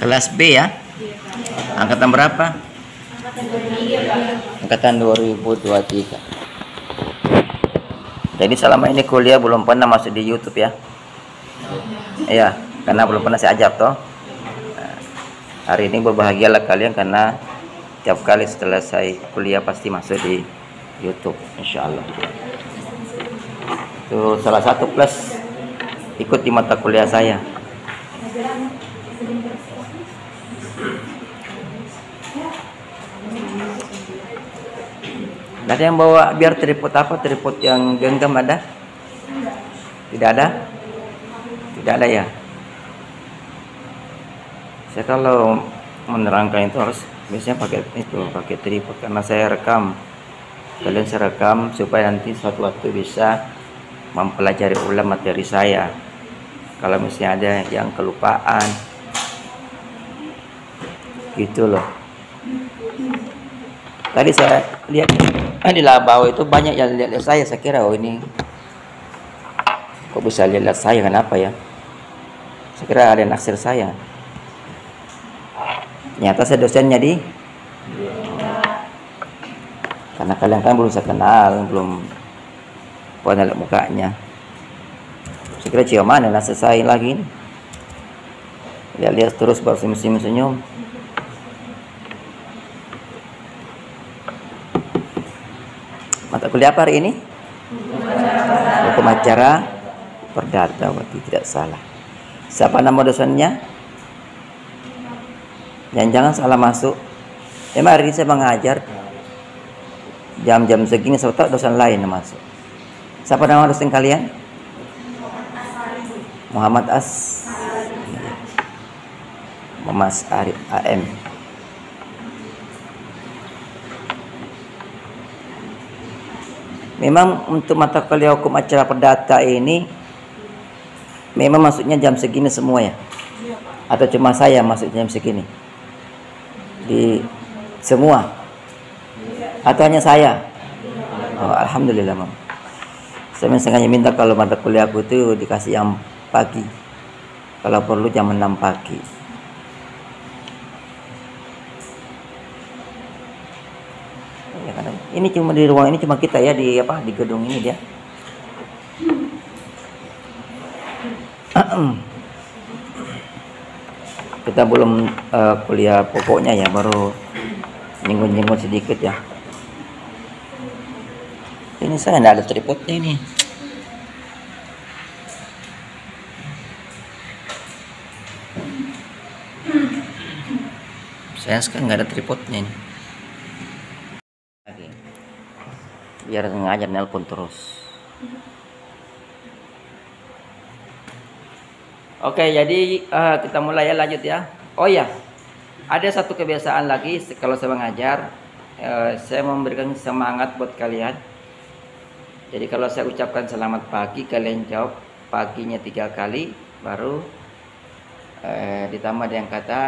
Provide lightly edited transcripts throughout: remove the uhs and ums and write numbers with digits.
Kelas B ya? Angkatan berapa? Angkatan 2023. Jadi selama ini kuliah belum pernah masuk di YouTube ya? Iya, karena belum pernah saya ajak toh. Nah, hari ini berbahagialah kalian karena tiap kali setelah saya kuliah pasti masuk di YouTube, insya Allah. Itu salah satu plus ikut di mata kuliah saya. Ada yang bawa biar tripod apa? Tripod yang genggam ada? Tidak ada? Tidak ada ya? Saya kalau menerangkan itu harus biasanya pakai itu, pakai tripod karena saya rekam. Kalian saya rekam supaya nanti suatu waktu bisa mempelajari ulang materi saya. Kalau misalnya ada yang kelupaan, gitu loh. Tadi saya lihat di Labao itu banyak yang lihat saya kira oh ini kok bisa lihat saya, kenapa ya? Saya kira ada yang naksir saya. Ternyata saya dosennya karena kalian kan belum saya kenal, belum pernah lihat mukanya. Saya kira cium mana lah selesai lagi. Lihat-lihat terus baru senyum-senyum. Mata kuliah apa hari ini? Hukum acara perdata, berarti tidak salah. Siapa nama dosennya? Jangan salah masuk. Emang hari ini saya mengajar jam-jam segini, saya tahu dosen lain yang masuk. Siapa nama dosen kalian? Muhammad Mas Arif AM. Memang untuk mata kuliah hukum acara perdata ini memang masuknya jam segini semua ya? Atau cuma saya masuk jam segini? Di semua? Atau hanya saya? Oh, alhamdulillah, Mam. Saya sengaja minta kalau mata kuliah aku itu dikasih yang pagi. Kalau perlu jam 6 pagi. Ya, karena ini cuma di ruang ini cuma kita ya di gedung ini dia. Kita belum kuliah pokoknya ya, baru nyinggung-nyinggung sedikit ya. Ini saya tidak ada tripodnya ini. Saya sekarang nggak ada tripodnya ini. Biar ngajar nelpon terus. Oke, jadi kita mulai ya, lanjut ya. Oh ya, ada satu kebiasaan lagi kalau saya mengajar, saya memberikan semangat buat kalian. Jadi kalau saya ucapkan selamat pagi, kalian jawab paginya 3 kali, baru ditambah dengan kata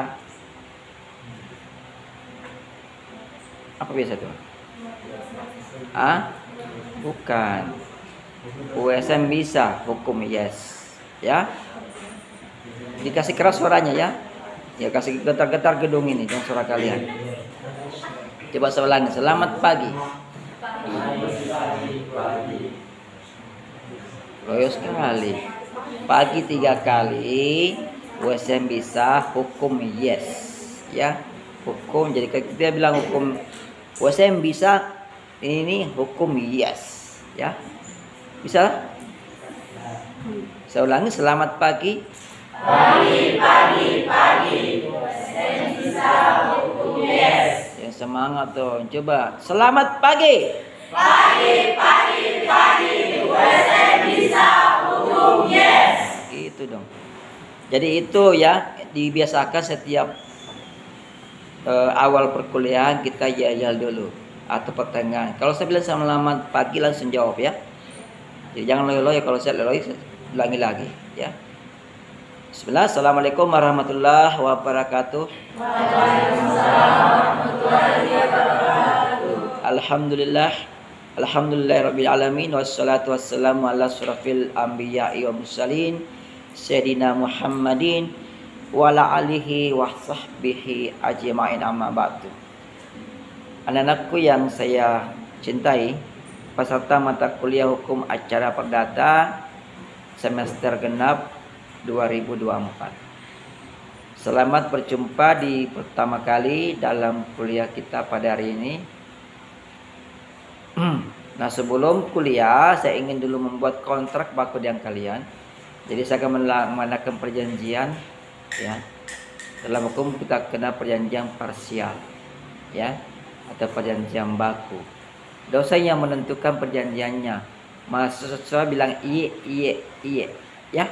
apa biasa tuh? Bukan. USM bisa, hukum yes. Ya. Dikasih keras suaranya ya. Ya kasih getar-getar gedung ini dengan suara kalian. Coba saya ulangi. Selamat pagi. Loyo sekali. Pagi 3 kali. USM bisa, hukum yes. Ya. Hukum, jadi kita bilang hukum USM bisa, ini hukum yes. Ya. Bisa? Saya ulangi, selamat pagi. Pagi. USM bisa, hukum yes. Ya, semangat dong. Coba, selamat pagi. Pagi. USM bisa, hukum yes. Gitu dong. Jadi itu ya, dibiasakan setiap awal perkuliahan kita yel dulu atau pertengahan. Kalau saya bilang selamat pagi langsung jawab ya. Jadi jangan loyo-loyo, kalau saya loyo ulangi lagi ya. Bismillah, assalamualaikum warahmatullahi wabarakatuh. Waalaikumsalam warahmatullahi wabarakatuh. Alhamdulillahirabbil alamin wassalatu wassalamu ala asyrafil anbiya'i wa mursalin sayyidina Muhammadin wa ala alihi wa sahbihi ajma'in, amma ba'du. Anak-anakku yang saya cintai, peserta mata kuliah hukum acara perdata semester genap 2024. Selamat berjumpa di pertama kali dalam kuliah kita pada hari ini. Nah, sebelum kuliah saya ingin dulu membuat kontrak baku dengan kalian. Jadi saya akan mengadakan perjanjian, ya. Dalam hukum kita kena perjanjian parsial, ya, atau perjanjian baku. Dosa yang menentukan perjanjiannya. Mahasiswa bilang iye, ya.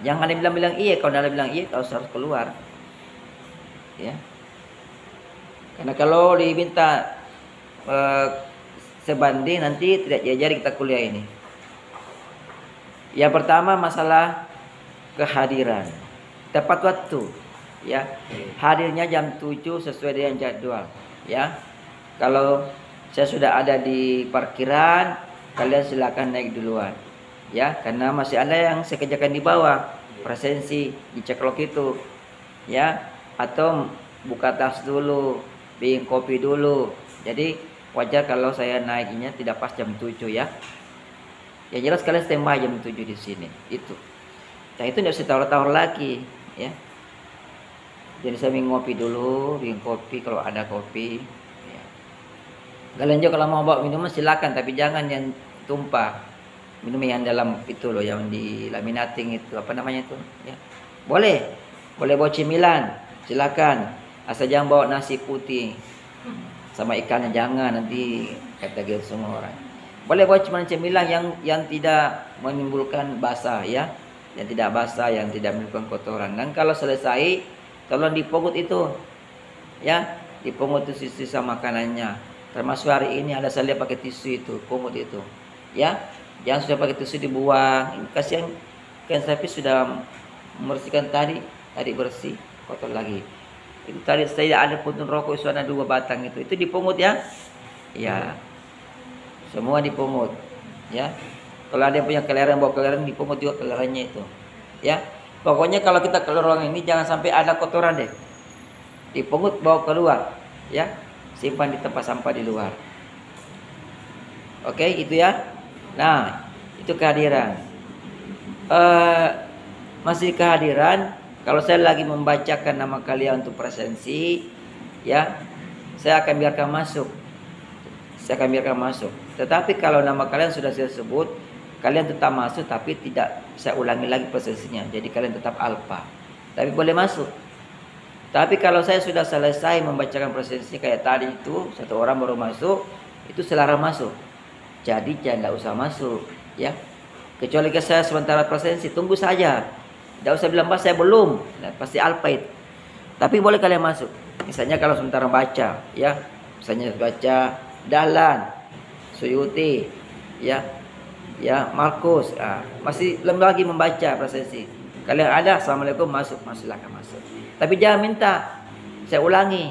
Jangan ada bilang iya. Kalau ada bilang iya, kau harus keluar, ya. Karena kalau diminta sebanding, nanti tidak jadi kita kuliah ini. Yang pertama masalah kehadiran, tepat waktu, ya. Hadirnya jam 7 sesuai dengan jadwal, ya. Kalau saya sudah ada di parkiran, kalian silakan naik duluan, ya. Karena masih ada yang saya kerjakan di bawah, presensi dicek log itu, ya. Atau buka tas dulu, bikin kopi dulu. Jadi wajar kalau saya naiknya tidak pas jam 7, ya. Ya jelas kalian standby jam 7 di sini. Itu. Nah, itu tidak usah tawar-tawar lagi, ya. Jadi saya bikin kopi dulu, bikin kopi kalau ada kopi, ya. Kalian juga kalau mau bawa minuman silakan, tapi jangan yang tumpah. Minum yang dalam itu loh, yang di laminating itu, apa namanya itu, ya. Boleh bawa cemilan, silakan. Asal jangan bawa nasi putih sama ikannya, jangan, nanti kata gitu semua orang. Boleh bawa cemilan yang tidak menimbulkan basah, ya, yang tidak basah, yang tidak menimbulkan kotoran. Dan kalau selesai, tolong dipungut itu, ya, dipungut itu sisa makanannya. Termasuk hari ini ada saya lihat pakai tisu itu, pungut itu, ya. Jangan sudah pakai tisu dibuang. Kasihan kan, tapi sudah membersihkan tadi bersih, kotor lagi. Itu tadi saya ada puntung rokok itu ada 2 batang itu dipungut, ya. Ya. Semua dipungut, ya. Kalau ada yang punya kelereng, bawa kelereng, dipungut juga kelerengnya itu, ya. Pokoknya kalau kita keluar ruangan ini jangan sampai ada kotoran deh. Dipungut, bawa keluar, ya. Simpan di tempat sampah di luar. Oke, itu ya. Nah, itu kehadiran. Masih kehadiran. Kalau saya lagi membacakan nama kalian untuk presensi, ya, saya akan biarkan masuk. Tetapi kalau nama kalian sudah saya sebut, kalian tetap masuk, tapi tidak saya ulangi lagi presensinya. Jadi kalian tetap alfa, tapi boleh masuk. Tapi kalau saya sudah selesai membacakan presensi kayak tadi itu, satu orang baru masuk, itu selarang masuk. Jadi jangan usah masuk, ya. Kecuali ke saya sementara presensi, tunggu saja. Tidak usah bilang pas saya belum, nah, pasti alfa itu. Tapi boleh kalian masuk. Misalnya kalau sementara baca, ya. Misalnya baca Dahlan, Suyuti, ya, Markus, masih belum lagi membaca presensi. Kalian ada, assalamualaikum, masuk, silakan masuk. Tapi jangan minta saya ulangi.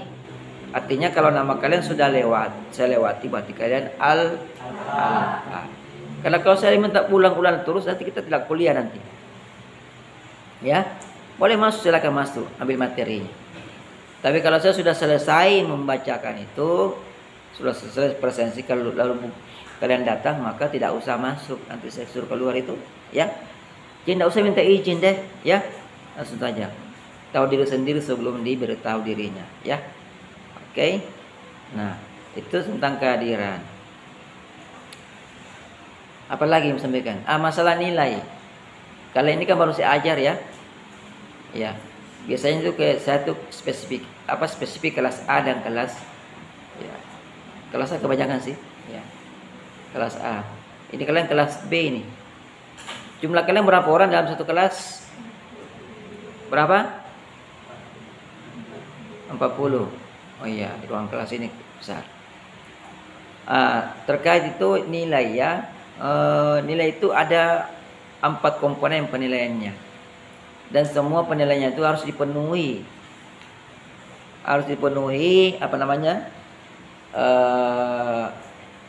Artinya kalau nama kalian sudah lewat, saya lewati, berarti kalian alfa. Karena kalau saya minta ulang-ulang terus, nanti kita tidak kuliah nanti. Ya, boleh masuk, silakan masuk, ambil materinya. Tapi kalau saya sudah selesai membacakan itu, sudah selesai presensi, kalau lalu kalian datang, maka tidak usah masuk. Nanti saya suruh keluar itu, ya. Jadi tidak usah minta izin deh, ya. Langsung saja. Tahu diri sendiri sebelum diberitahu dirinya, ya. Oke. Nah, itu tentang kehadiran. Apalagi yang sampaikan? Masalah nilai. Kalau ini kan baru saya ajar, ya. Ya. Biasanya itu kayak saya tuh spesifik kelas A dan kelas, ya. Kelas A kebanyakan sih, ya. Kelas A. Ini kalian kelas B ini. Jumlah kalian berapa orang dalam satu kelas? Berapa? 40. Oh iya, di ruang kelas ini besar. Terkait itu nilai, ya. Nilai itu ada 4 komponen penilaiannya. Dan semua penilaiannya itu harus dipenuhi.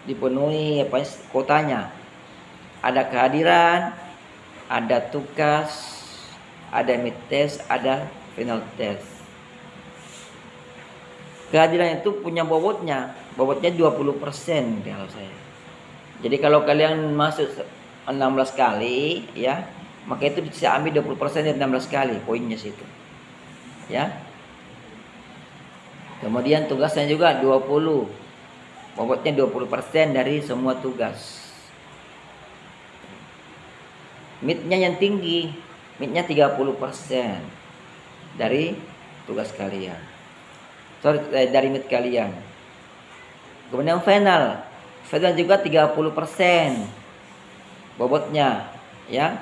Dipenuhi kotanya. Ada kehadiran, ada tugas, ada midtest, ada final test. Kehadiran itu punya bobotnya 20% kalau saya. Jadi kalau kalian masuk 16 kali ya, maka itu bisa ambil 20% dari 16 kali poinnya situ. Ya. Kemudian tugasnya juga 20. Bobotnya 20% dari semua tugas. Midnya yang tinggi, midnya 30% dari tugas kalian. Dari mid kalian. Kemudian final juga 30% bobotnya, ya.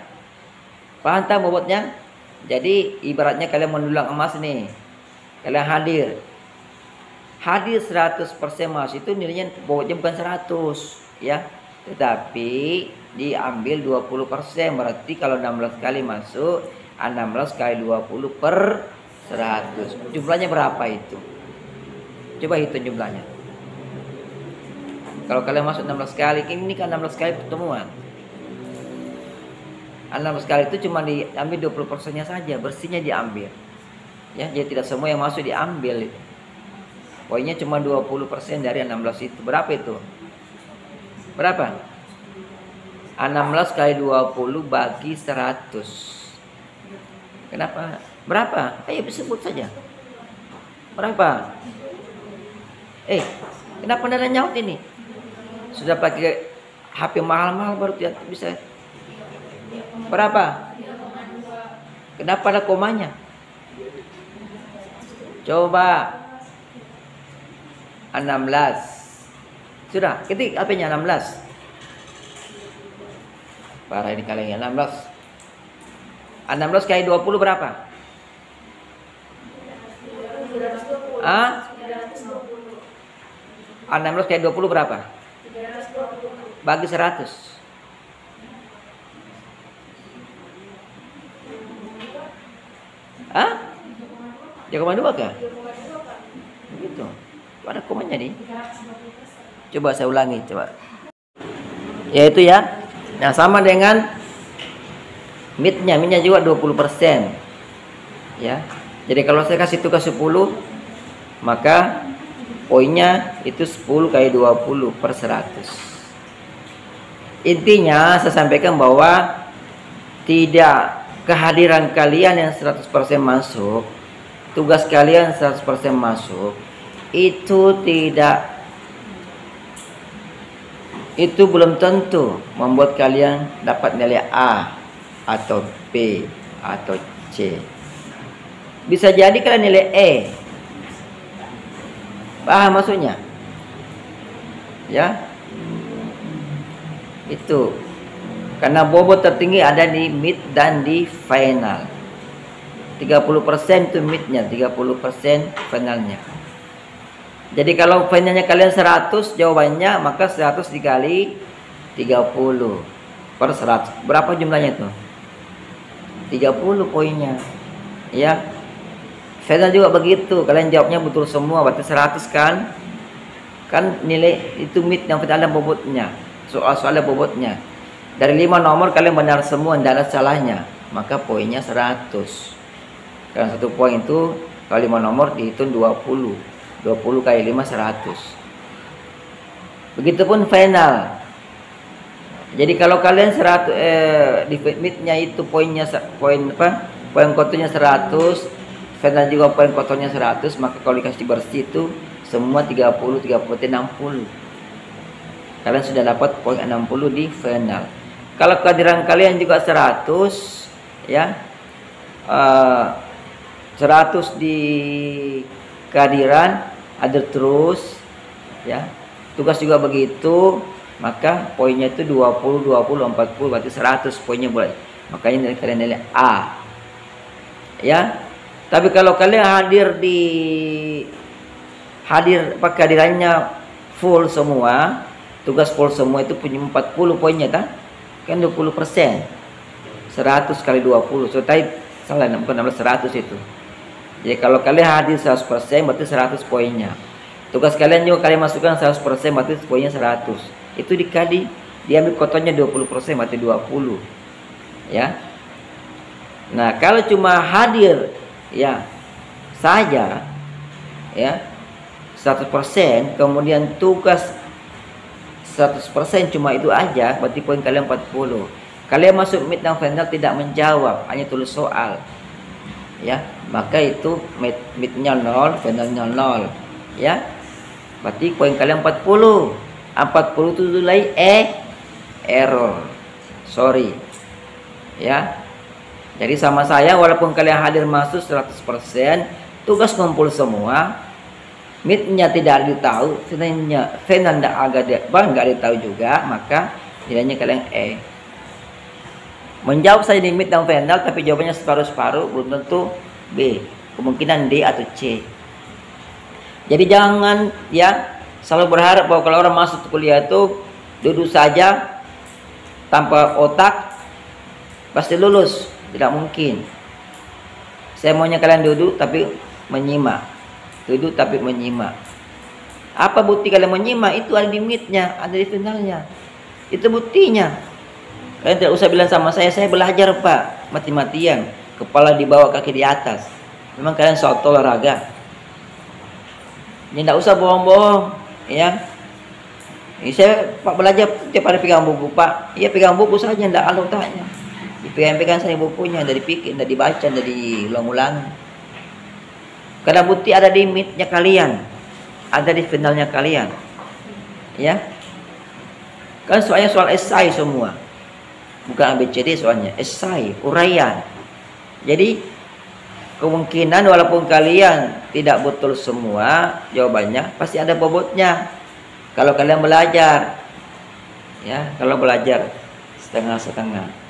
Paham tak bobotnya? Jadi ibaratnya kalian mendulang emas nih. Kalian hadir 100% emas itu nilainya bobotnya bukan 100, ya. Tetapi diambil 20%, berarti kalau 16 kali masuk, 16 kali 20 per 100. Jumlahnya berapa itu? Coba hitung jumlahnya. Kalau kalian masuk 16 kali, ini kan 16 kali pertemuan. 16 kali itu cuma diambil 20%-nya saja, bersihnya diambil. Ya, jadi tidak semua yang masuk diambil itu. Poinnya cuma 20% dari 16 itu. Berapa itu? Berapa? 16 kali 20 bagi 100. Kenapa? Berapa? Ayo sebut saja. Berapa? Kenapa anda nyaut ini? Sudah pakai HP mahal-mahal baru tidak bisa. Berapa? Kenapa ada komanya? Coba 16. Sudah, ketik HP-nya 16. Parah ini kalian 16. 16 kali 20 berapa? Ah? 16 kali 20 berapa? Bagi 100. Hah? 3,2 kah? Begitu. Ada komanya nih. Coba saya ulangi, coba. Yaitu ya. Nah, sama dengan midnya juga 20%. Ya. Jadi kalau saya kasih tugas 10, maka poinnya itu 10 kali 20 per 100. Intinya saya sampaikan bahwa tidak kehadiran kalian yang 100% masuk, tugas kalian 100% masuk, itu belum tentu membuat kalian dapat nilai A atau B atau C. Bisa jadi kalian nilai E. Paham maksudnya? Ya. Itu. Karena bobot tertinggi ada di mid dan di final. 30% itu midnya, 30% finalnya. Jadi kalau finalnya kalian 100 jawabannya, maka 100 dikali 30 per 100. Berapa jumlahnya itu? 30 poinnya. Ya. Final juga begitu. Kalian jawabnya betul semua, berarti 100 kan? Kan nilai itu mid yang ada bobotnya. Soal-soalnya bobotnya. Dari 5 nomor kalian benar semua, tidak ada salahnya. Maka poinnya 100. Karena 1 poin itu kalau 5 nomor dihitung 20. 20 kali 5 100. Begitupun final. Jadi kalau kalian 100 di midnya itu poin kotornya 100, final juga poin kotornya 100, maka kalau dikasih bersih itu semua 30 60. Kalian sudah dapat poin 60 di final. Kalau kehadiran kalian juga 100, ya. 100 di kehadiran ada terus, ya. Tugas juga begitu, maka poinnya itu 20 20 40, berarti 100 poinnya boleh. Makanya kalian nilai A. Ya. Tapi kalau kalian kehadirannya full semua, tugas full semua itu punya 40 poinnya kan 20%. 100 kali 20. So tadi salah, bukan 100 itu. Jadi kalau kalian hadir 100% berarti 100 poinnya. Tugas kalian juga kalian masukkan 100% berarti poinnya 100. Itu diambil kotornya 20% berarti 20. Ya. Nah, kalau cuma hadir ya saja, ya 100%, kemudian tugas 100% cuma itu aja, berarti poin kalian 40. Kalian masuk mid dan final tidak menjawab, hanya tulis soal, ya, maka itu midnya 0, finalnya 0, ya, berarti poin kalian 40. 40 itu nilai error, sorry, ya. Jadi sama saya, walaupun kalian hadir masuk 100%, tugas ngumpul semua, midnya tidak ditahu, finalnya nggak ditahu juga, maka nilainya kalian Menjawab saya di mid dan final, tapi jawabannya separuh-separuh, belum tentu B, kemungkinan D atau C. Jadi jangan ya selalu berharap bahwa kalau orang masuk kuliah itu duduk saja tanpa otak pasti lulus. Tidak mungkin. Saya maunya kalian duduk tapi menyimak, duduk tapi menyimak. Apa bukti kalian menyimak? Itu ada di midnya, ada di finalnya. Itu buktinya. Kalian tidak usah bilang sama saya belajar Pak, mati-matian, kepala di bawah kaki di atas. Memang kalian soal olahraga. Ya tidak usah bohong-bohong, ya. Ini saya Pak belajar tiap hari pegang buku Pak. Iya pegang buku saja, tidak ada otaknya. Dipegang-pegang saya bukunya, dari pikir, dari dibaca, dari ulang-ulang. Karena bukti ada di midnya kalian, ada di finalnya kalian, ya. Kan soalnya soal esai semua. Bukan ABCD soalnya, esai, uraian. Jadi kemungkinan walaupun kalian tidak betul semua jawabannya, pasti ada bobotnya. Kalau kalian belajar, ya, kalau belajar setengah-setengah,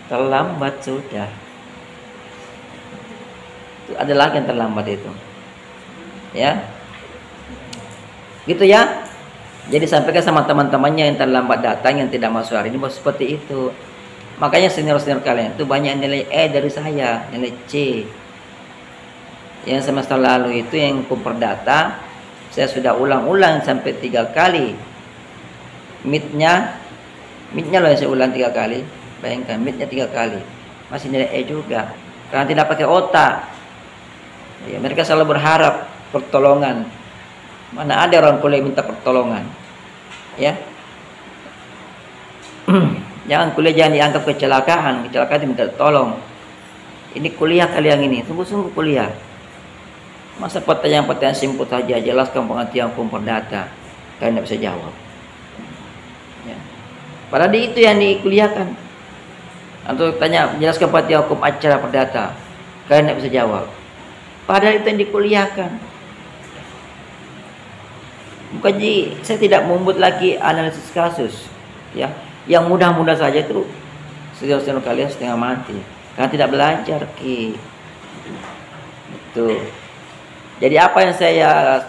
terlambat sudah. Itu ada lagi yang terlambat itu, ya, gitu ya. Jadi sampaikan sama teman-temannya yang terlambat datang, yang tidak masuk hari ini, bahwa seperti itu. Makanya senior-senior kalian itu banyak nilai dari saya, nilai C. Yang semester lalu itu yang hukum perdata, saya sudah ulang-ulang sampai 3 kali. Midnya loh yang saya ulang 3 kali. Bayangkan midnya 3 kali, masih nilai juga, karena tidak pakai otak. Ya, mereka selalu berharap pertolongan. Mana ada orang kuliah minta pertolongan, ya. Jangan kuliah jangan dianggap kecelakaan itu minta tolong. Ini kuliah kalian ini, sungguh-sungguh kuliah. Masa pertanyaan-pertanyaan simpel saja, jelaskan pengertian hukum perdata, kalian tidak bisa jawab. Ya. Padahal itu yang dikuliahkan. Atau tanya, jelaskan pengertian hukum acara perdata, kalian tidak bisa jawab. Padahal itu yang dikuliahkan. Bukan saya tidak membuat lagi analisis kasus, ya. Yang mudah-mudah saja itu senior kalian setengah mati karena tidak belajar itu. Jadi apa yang saya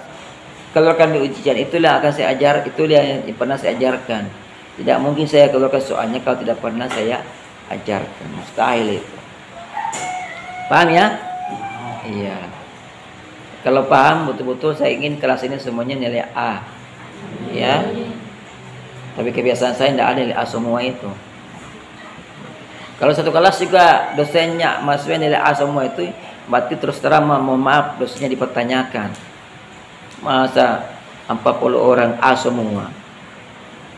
keluarkan di ujian itulah akan saya ajar, itulah yang pernah saya ajarkan. Tidak mungkin saya keluarkan soalnya kalau tidak pernah saya ajarkan, mustahil itu. Paham ya? Iya. Kalau paham betul-betul, saya ingin kelas ini semuanya nilai A, ya. Tapi kebiasaan saya tidak ada nilai A semua itu. Kalau satu kelas juga dosennya mahasiswa nilai A semua itu, berarti terus terang mohon maaf dosennya dipertanyakan. Masa 40 orang A semua?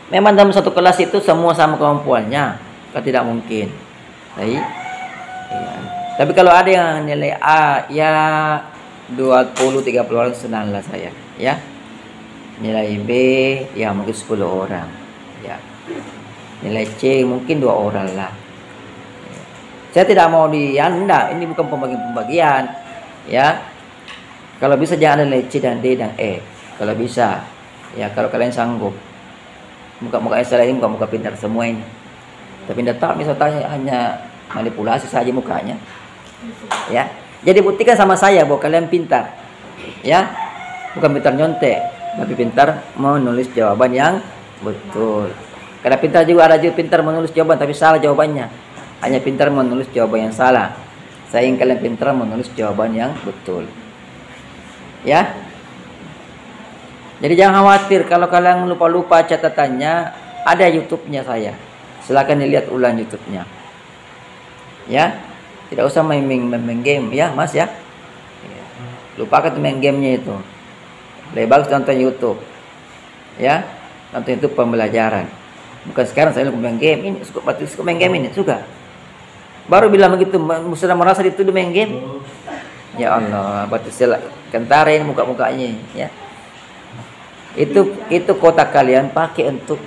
Memang dalam satu kelas itu semua sama kemampuannya, kan tidak mungkin. Baik. Ya. Tapi kalau ada yang nilai A, ya 20-30 orang senanglah saya, ya. Nilai B ya mungkin 10 orang, ya. Nilai C mungkin 2 orang lah. Saya tidak mau enggak, ini bukan pembagian, ya. Kalau bisa jangan ada nilai C dan D dan E. Kalau bisa, ya, kalau kalian sanggup. Muka-muka saya ini muka-muka pintar semua ini. Tapi tidak tahu misalnya hanya manipulasi saja mukanya, ya. Jadi buktikan sama saya bahwa kalian pintar, ya, bukan pintar nyontek, tapi pintar menulis jawaban yang betul. Karena pintar juga ada juga pintar menulis jawaban tapi salah jawabannya, hanya pintar menulis jawaban yang salah. Saya ingin kalian pintar menulis jawaban yang betul, ya. Jadi jangan khawatir kalau kalian lupa-lupa catatannya, ada YouTube-nya saya. Silakan dilihat ulang YouTube-nya, ya. Tidak usah main game ya Mas ya. Lupakan tuh main gamenya itu. Lebih bagus nonton YouTube. Ya, nonton YouTube pembelajaran. Bukan sekarang saya main game ini, suka main game ini, suka. Baru bilang begitu, sudah merasa dituduh main game. Ya Allah, berarti kentarin muka-mukanya ya. Itu kotak kalian pakai untuk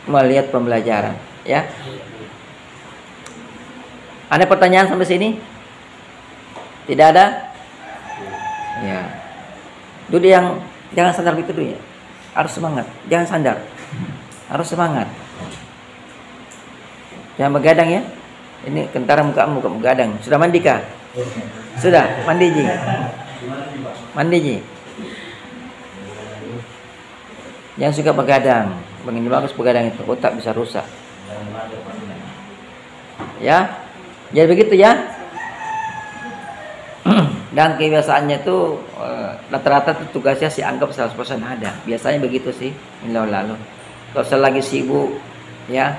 melihat pembelajaran ya. Ada pertanyaan sampai sini? Tidak ada? Ya. Dulu yang jangan sandar begitu dulu ya. Harus semangat, jangan sandar. Harus semangat. Jangan begadang ya. Ini kentara mukamu begadang. Sudah mandi kah? Sudah, mandi Ji. Mandi Ji. Jangan suka begadang. Begini bagus begadang itu, otak bisa rusak. Ya. Jadi begitu ya. Dan kebiasaannya itu rata-rata tugasnya sih anggap 100% ada. Biasanya begitu sih. Lalu. Kalau saya lagi sibuk ya,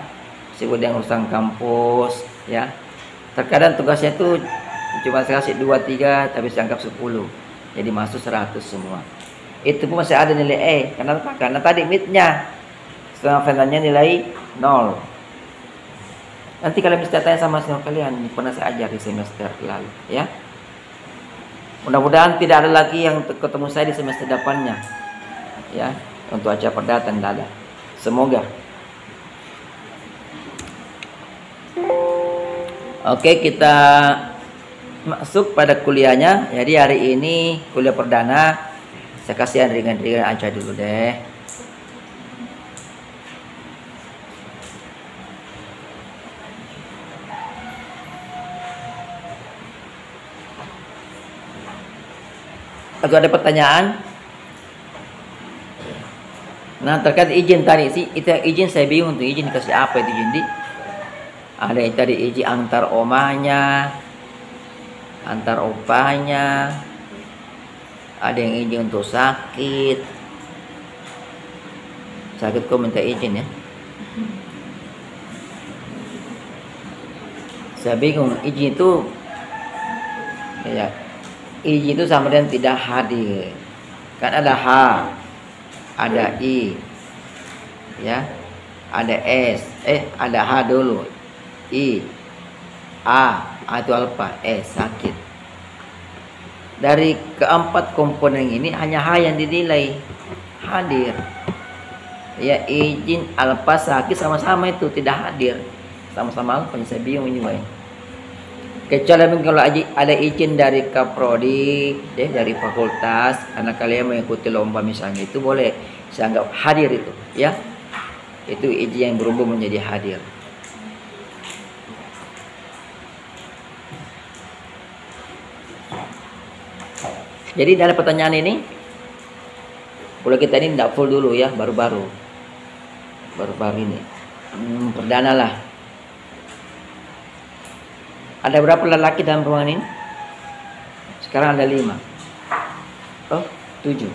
sibuk dengan urusan kampus ya. Terkadang tugasnya itu cuma saya kasih 2-3 tapi saya anggap 10. Jadi masuk 100 semua. Itu pun masih ada nilai E. Kenapa? Karena tadi midnya setengah finalnya nilai 0. Nanti kalian bisa tanya sama senior kalian, pernah saya ajar di semester lalu ya. Mudah-mudahan tidak ada lagi yang ketemu saya di semester depannya ya. Untuk acara perdata tidak ada. Semoga. Oke, kita masuk pada kuliahnya. Jadi hari ini kuliah perdana. Saya kasih yang ringan-ringan aja dulu deh. Atau ada pertanyaan? Nah, terkait izin tadi sih, itu izin saya bingung tuh, izin kasih apa itu izin di? Ada yang tadi izin antar omanya, antar opanya, ada yang izin untuk sakit kok minta izin ya. Saya bingung, izin itu ya, izin itu sama dengan tidak hadir. Kan ada H, ada I ya, ada S, ada H dulu, I, A itu apa? Sakit. Dari keempat komponen ini hanya H yang dinilai hadir. Ya, izin alfa sakit sama-sama itu tidak hadir. Sama-sama alfa, saya bingung ini Pak. Kecuali kalau ada izin dari kaprodi, dari fakultas, karena kalian mengikuti lomba misalnya, itu boleh saya anggap hadir itu, ya. Itu izin yang berubah menjadi hadir. Jadi dari pertanyaan ini, kalau kita ini tidak full dulu ya, baru-baru ini, perdana lah. Ada berapa lelaki dalam ruangan ini? Sekarang ada 5. Oh, 7.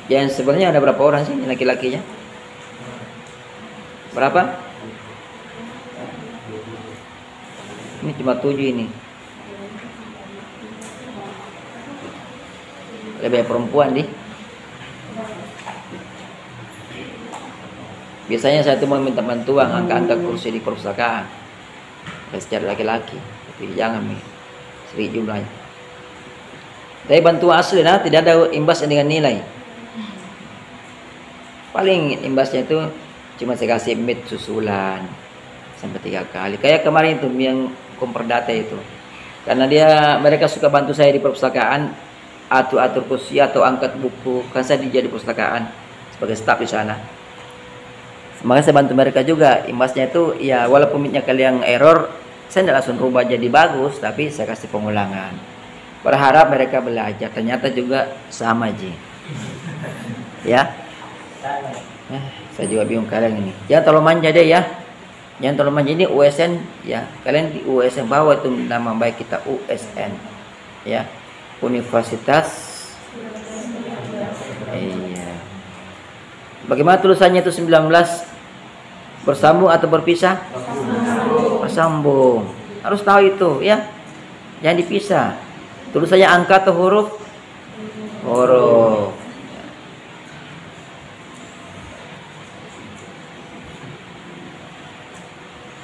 Yang sebenarnya ada berapa orang sih laki-lakinya? Berapa? Ini cuma 7 ini. Lebih perempuan nih. Biasanya saya tuh mau minta bantuan angkat-angkat kursi di perpustakaan. Secara laki-laki, tapi jangan nih, sedikit jumlahnya. Tapi bantuan asli nah, tidak ada imbas dengan nilai. Paling imbasnya itu cuma saya kasih mid susulan sampai 3 kali. Kayak kemarin itu yang komperdata itu, karena mereka suka bantu saya di perpustakaan, atur kursi atau angkat buku, kan saya jadi perpustakaan sebagai staf di sana. Makanya saya bantu mereka juga. Imbasnya itu ya walaupun midnya kalian error, saya tidak langsung rubah jadi bagus, tapi saya kasih pengulangan. Berharap mereka belajar. Ternyata juga sama Ji. Ya. Saya juga bingung kalian ini. Jangan terlalu manja deh ya. Jangan terlalu manja, ini USN ya. Kalian di USN bawah itu nama baik kita USN. Ya. Universitas. Iya. Bagaimana tulisannya itu 19? Bersambung atau berpisah? Bersambung. harus tahu itu ya. Jangan dipisah. Tulisannya angka atau huruf? Huruf.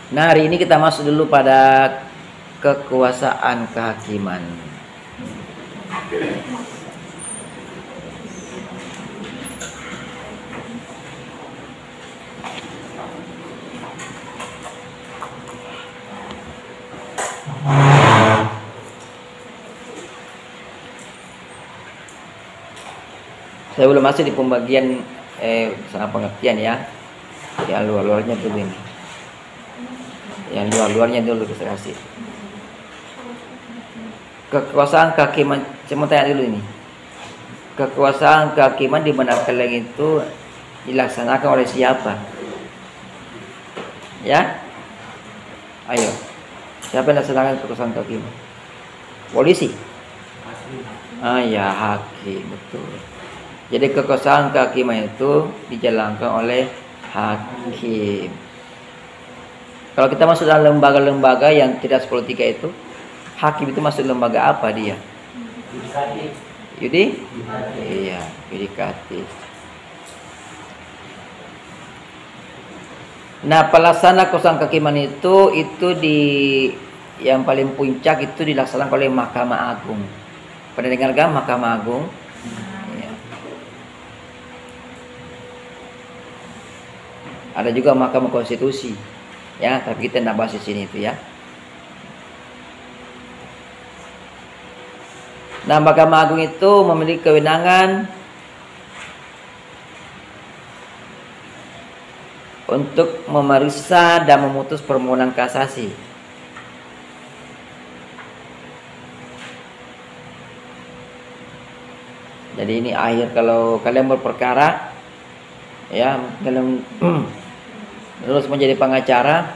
Nah, hari ini kita masuk dulu pada kekuasaan kehakiman. Saya belum masuk di pembagian sangat pengertian ya. Yang luar-luarnya dulu ini. Yang luar-luarnya dulu kita kasih. Kekuasaan kehakiman, saya mau tanya dulu ini. Kekuasaan kehakiman di benak kalian itu dilaksanakan oleh siapa? Ya? Ayo. Siapa yang laksanakan kekuasaan kehakiman? Polisi? Ah ya, hakim, betul. Jadi kekuasaan kehakiman itu dijalankan oleh hakim. Kalau kita masuk dalam lembaga-lembaga yang tidak sepolitika itu, hakim itu masuk lembaga apa dia? Yudikatif. Iya, yudikatif. Nah, pelaksana kekuasaan kehakiman itu di yang paling puncak itu dilaksanakan oleh Mahkamah Agung. Pernah dengar kan Mahkamah Agung? Ya. Ada juga Mahkamah Konstitusi. Ya, tapi kita tidak bahas di sini itu ya. Nah, Mahkamah Agung itu memiliki kewenangan untuk memeriksa dan memutus permohonan kasasi. Jadi ini akhir kalau kalian berperkara ya, dalam terus menjadi pengacara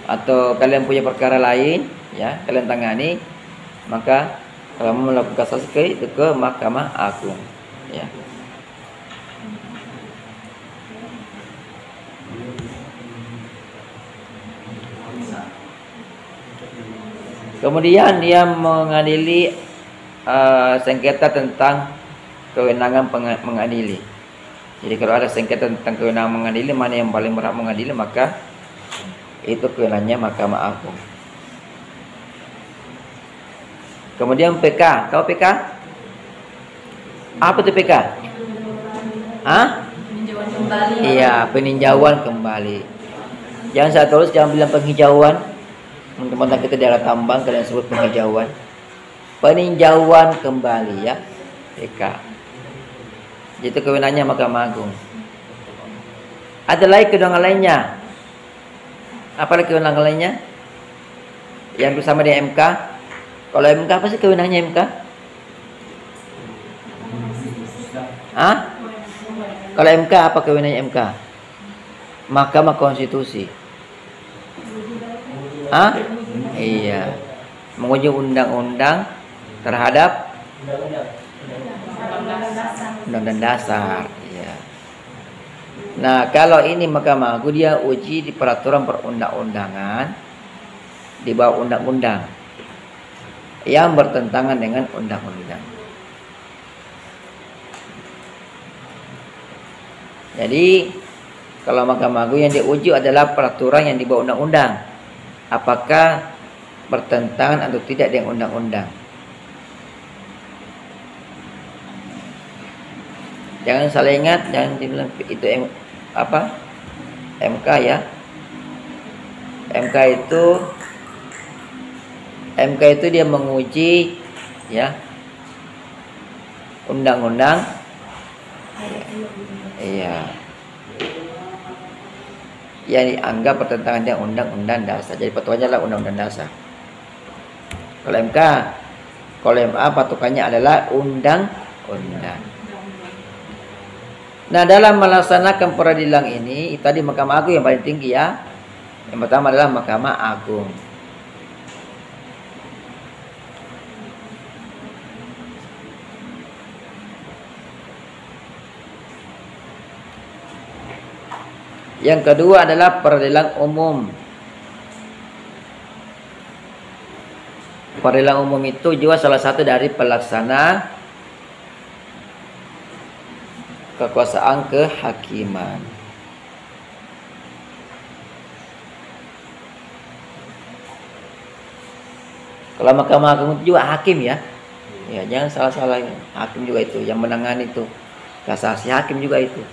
atau kalian punya perkara lain ya, kalian tangani, maka kalau melakukan kasasi ke Mahkamah Agung ya. Kemudian dia mengadili sengketa tentang kewenangan mengadili. Jadi kalau ada sengketa tentang kewenangan mengadili, mana yang paling berhak mengadili, maka itu kewenangannya Mahkamah Agung. Kemudian PK, tahu PK? Apa itu PK? Hah? Peninjauan kembali. Iya, peninjauan kembali. Jangan saya tulis, jangan bilang penghijauan. Teman-teman kita daerah tambang kalian sebut penghijauan. Peninjauan kembali ya, PK. Itu kewenangannya Mahkamah Agung. Ada lagi kewenangan lainnya. Apa lagi kewenangan lainnya? Yang bersama dengan MK. Kalau MK apa sih kewenangannya MK? Hah? Kalau MK apa kewenangannya MK? Mahkamah Konstitusi. Hah? Iya. Menguji undang-undang terhadap undang-undang dasar. Ya. Nah, kalau ini Mahkamah Agung dia uji di peraturan perundang-undangan di bawah undang-undang yang bertentangan dengan undang-undang. Jadi kalau Mahkamah Agung yang diuji adalah peraturan yang di bawah undang-undang, apakah bertentangan atau tidak dengan undang-undang. Jangan salah ingat, jangan dibilang itu MK ya. MK itu dia menguji ya undang-undang. Iya. Yang dianggap bertentangan dengan undang-undang dasar. Jadi patokannya adalah undang-undang dasar. Kalau MK, kalau MA patokannya adalah undang-undang. Nah, dalam melaksanakan peradilan ini, tadi Mahkamah Agung yang paling tinggi ya. Yang pertama adalah Mahkamah Agung. Yang kedua adalah peradilan umum. Peradilan umum itu juga salah satu dari pelaksana kekuasaan kehakiman. Kalau Mahkamah Agung itu juga hakim ya. Ya, jangan salah-salah, hakim juga itu yang menangani itu. Kasasi hakim juga itu.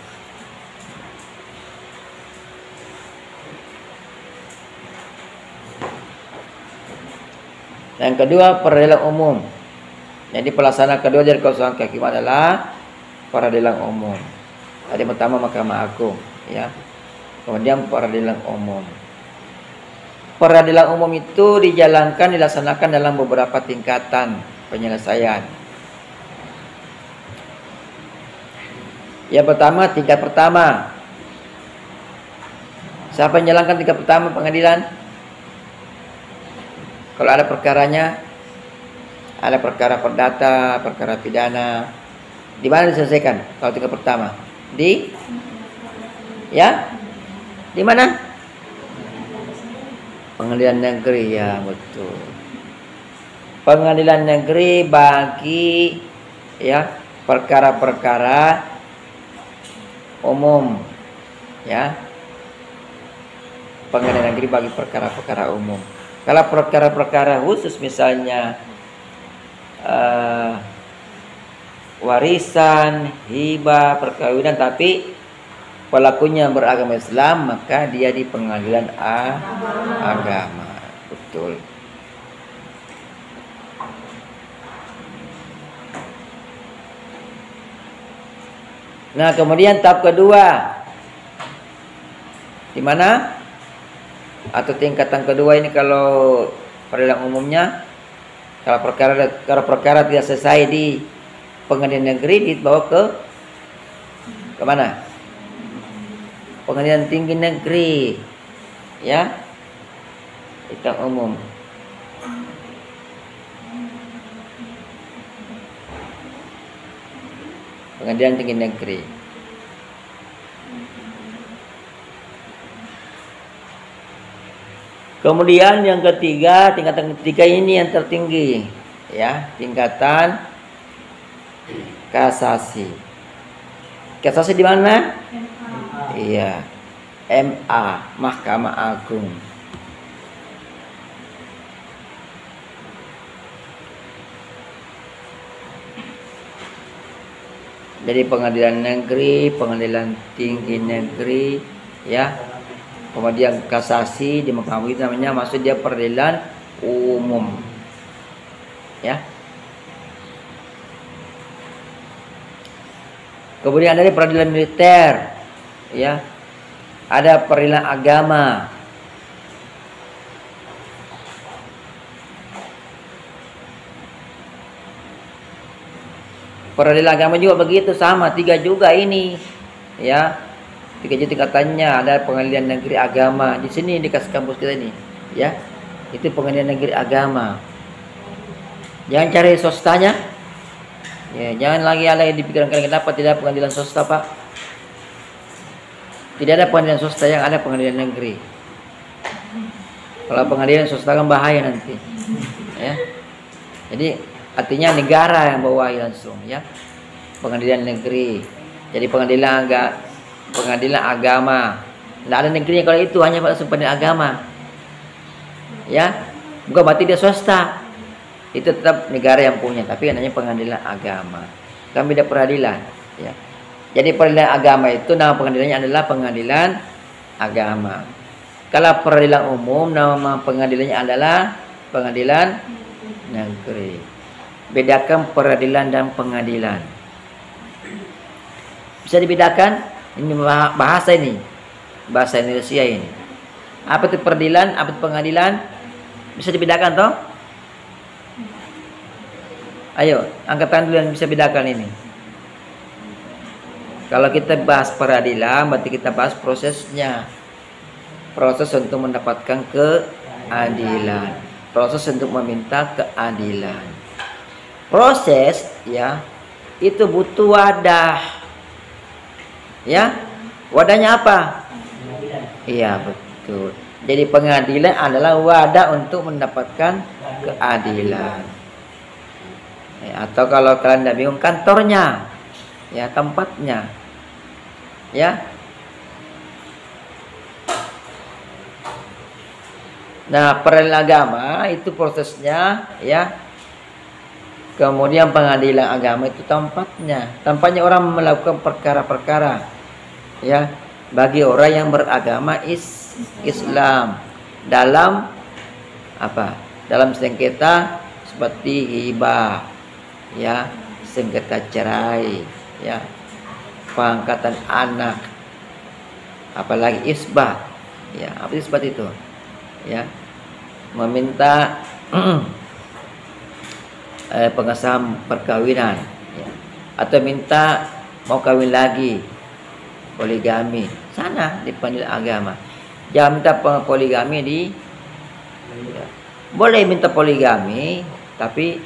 Yang kedua, peradilan umum. Jadi pelaksana kedua dari kekuasaan kehakiman adalah peradilan umum. Tadi pertama Mahkamah Agung, ya. Kemudian peradilan umum. Peradilan umum itu dilaksanakan dalam beberapa tingkatan penyelesaian. Yang pertama, tingkat pertama. Siapa yang menjalankan tingkat pertama pengadilan? Kalau ada perkaranya, ada perkara perdata, perkara pidana, di mana diselesaikan? Kalau tingkat pertama, di mana? Pengadilan negeri, ya betul. Pengadilan negeri bagi perkara-perkara umum, ya. Pengadilan negeri bagi perkara-perkara umum. Kalau perkara-perkara khusus misalnya warisan, hibah, perkawinan, tapi pelakunya beragama Islam, maka dia di pengadilan agama. Betul. Nah, kemudian tahap kedua, di mana? Atau tingkatan kedua ini kalau peradilan umumnya, kalau perkara tidak selesai di pengadilan negeri, dibawa ke mana? Pengadilan tinggi negeri, ya, itu umum. Pengadilan tinggi negeri. Kemudian yang ketiga, tingkatan ketiga ini yang tertinggi, ya, tingkatan kasasi. Kasasi di mana? Iya, MA, Mahkamah Agung. Jadi pengadilan negeri, pengadilan tinggi negeri, ya. Kemudian kasasi di Mahkamah Agung itu namanya, maksud dia peradilan umum, ya. Kemudian ada peradilan militer, ya. Ada peradilan agama. Peradilan agama juga begitu, sama, 3 juga ini, ya. 3 tingkatannya. Ada pengadilan negeri agama. Di sini di kampus kita ini, ya. Itu pengadilan negeri agama. Jangan cari swastanya. Ya, jangan lagi ada yang dipikirkan kenapa tidak pengadilan swasta, Pak. Tidak ada pengadilan swasta, yang ada pengadilan negeri. Kalau pengadilan swasta kan bahaya nanti, ya. Jadi artinya negara yang bawahi langsung, ya. Pengadilan negeri. Jadi pengadilan agama. Tidak ada negerinya kalau itu, hanya langsung pengadilan agama, ya. Bukan berarti dia swasta, itu tetap negara yang punya, tapi namanya pengadilan agama. Kami beda peradilan, ya. Jadi peradilan agama itu nama pengadilannya adalah pengadilan agama. Kalau peradilan umum nama pengadilannya adalah pengadilan negeri. Bedakan peradilan dan pengadilan. Bisa dibedakan? Ini bahasa ini, bahasa Indonesia ini. Apa itu peradilan? Apa itu pengadilan? Bisa dibedakan toh? Ayo, angkat tangan dulu yang bisa bedakan ini. Kalau kita bahas peradilan, berarti kita bahas prosesnya. Proses untuk mendapatkan keadilan. Proses untuk meminta keadilan. Proses, ya, itu butuh wadah. Ya, wadahnya apa? Iya, betul. Jadi pengadilan adalah wadah untuk mendapatkan keadilan. Ya, atau kalau kalian tidak bingung, kantornya, ya, tempatnya, ya. Nah, peradilan agama itu prosesnya, ya. Kemudian pengadilan agama itu tempatnya orang melakukan perkara-perkara, ya, bagi orang yang beragama Islam dalam apa? Dalam sengketa seperti hibah, ya, sengketa cerai, ya, pengangkatan anak, apalagi isbat, ya, apa isbat itu, ya, meminta pengesahan perkawinan, ya, atau minta mau kawin lagi, poligami, sana di pengadilan agama. Jangan minta poligami ya, boleh minta poligami, tapi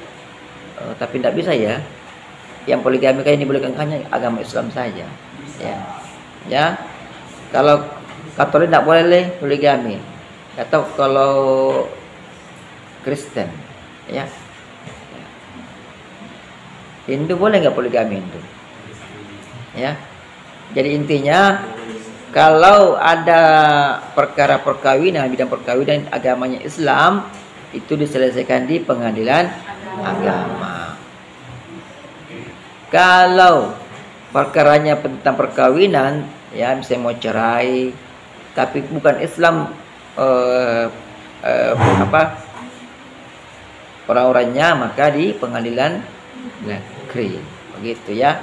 tidak bisa, ya. Yang poligami kayak ini boleh hanya agama Islam saja, ya. Ya, kalau Katolik tidak boleh poligami, atau kalau Kristen, ya. Hindu boleh nggak poligami Hindu? Ya. Jadi intinya kalau ada perkara perkawinan, bidang perkawinan agamanya Islam, itu diselesaikan di pengadilan agama. Kalau perkaranya tentang perkawinan, ya, misalnya mau cerai, tapi bukan Islam, orang-orangnya, maka di pengadilan negeri, begitu, ya.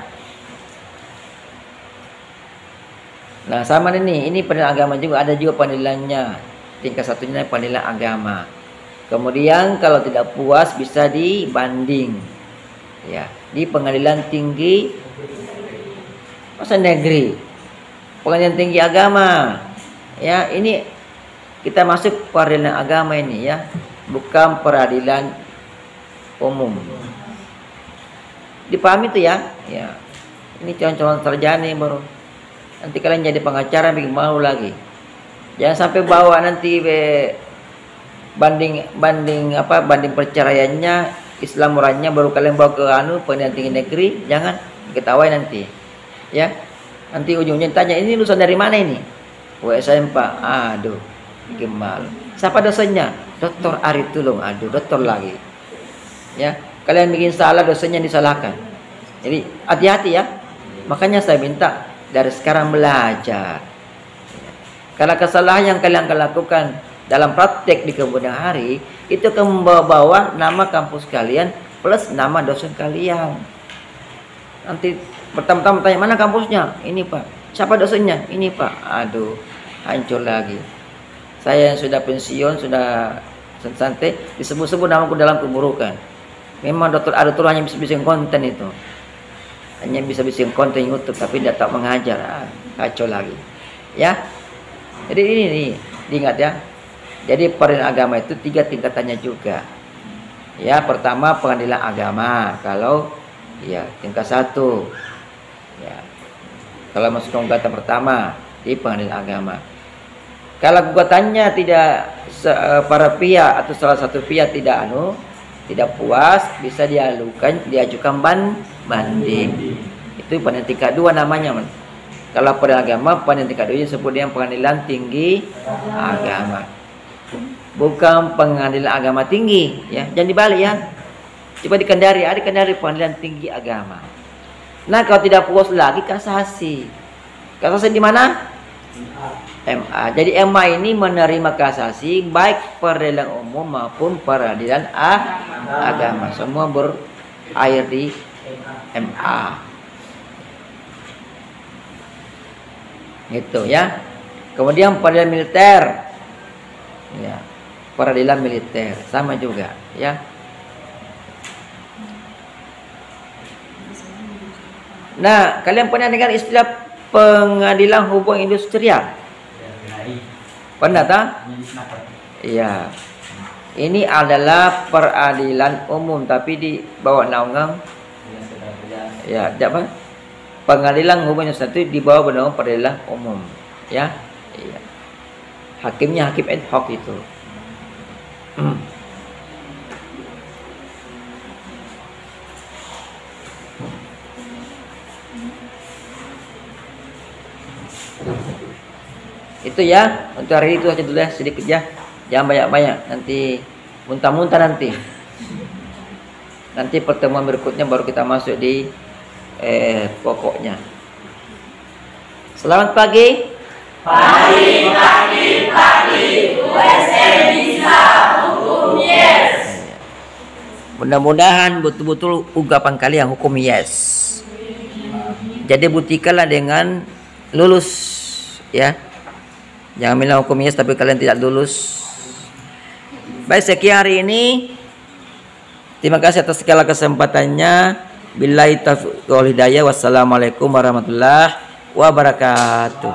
Nah, sama ini pengadilan agama juga, ada juga pengadilannya. Tingkat satunya pengadilan agama. Kemudian kalau tidak puas bisa dibanding, ya, di pengadilan tinggi, masa negeri, pengadilan tinggi agama, ya. Ini kita masuk peradilan agama ini, ya, bukan peradilan umum. Dipahami itu, ya, ya. Ini calon-calon sarjana baru. Nanti kalian jadi pengacara bikin malu lagi. Jangan sampai bawa nanti banding perceraiannya Islam orangnya baru kalian bawa ke pengadilan tinggi negeri, jangan ketawain nanti, ya. Nanti ujungnya tanya, ini lulusan dari mana ini? WSM Pak. Aduh, bikin malu. Siapa dosennya? Dr. Ari Tulung. Aduh, dokter lagi, ya. Kalian bikin salah, dosennya disalahkan. Jadi hati-hati, ya. Makanya saya minta dari sekarang belajar. Karena kesalahan yang kalian lakukan dalam praktek di kemudian hari itu akan membawa nama kampus kalian plus nama dosen kalian. Nanti pertama-tama tanya, mana kampusnya? Ini Pak. Siapa dosennya? Ini Pak. Aduh, hancur lagi. Saya yang sudah pensiun, sudah santai, disebut-sebut namaku dalam keburukan. Memang dokter ada tuh hanya bisa bikin konten itu. Hanya bisa bikin konten YouTube tapi tidak tahu mengajar. Kacau lagi, ya. Jadi ini nih, diingat, ya. Jadi peradilan agama itu 3 tingkatannya juga. Ya, pertama pengadilan agama, kalau ya tingkat 1. Ya. Kalau masuk gugatan pertama di pengadilan agama. Kalau gugatannya tidak para pihak atau salah satu pihak tidak puas, bisa diajukan banding. Itu pengadilan tingkat 2 namanya, man. Kalau pengadilan agama, pengadilan tingkat 2 disebut dengan pengadilan tinggi agama. Bukan pengadilan agama tinggi, ya. Jangan dibalik, ya. Coba di Kendari, ada Kendari pengadilan tinggi agama. Nah, kalau tidak puas lagi kasasi. Kasasi di mana? MA. Jadi MA ini menerima kasasi baik peradilan umum maupun peradilan agama. Semua berakhir di MA. Gitu, ya. Kemudian peradilan militer. Ya. Peradilan militer sama juga, ya. Nah, kalian pernah dengar istilah pengadilan hubungan industrial? Pernah tak? Iya. Ini adalah peradilan umum tapi di bawah naungan, ya, apa? Pengadilan hubungan industrial itu di bawah naungan peradilan umum, ya. Iya. Hakimnya hakim ad hoc itu. Itu ya, untuk hari itu aja dulu ya, sedikit ya. Jangan banyak-banyak, nanti muntah-muntah nanti. Nanti pertemuan berikutnya baru kita masuk di pokoknya. Selamat pagi. Pagi. USM bisa hukum yes. Mudah-mudahan betul-betul ungkapan kalian hukum yes. Jadi buktikanlah dengan lulus ya. Jangan bilang hukum yes tapi kalian tidak lulus. Baik, sekian hari ini. Terima kasih atas segala kesempatannya. Billahi taufiq wal hidayah. Wassalamualaikum warahmatullahi wabarakatuh.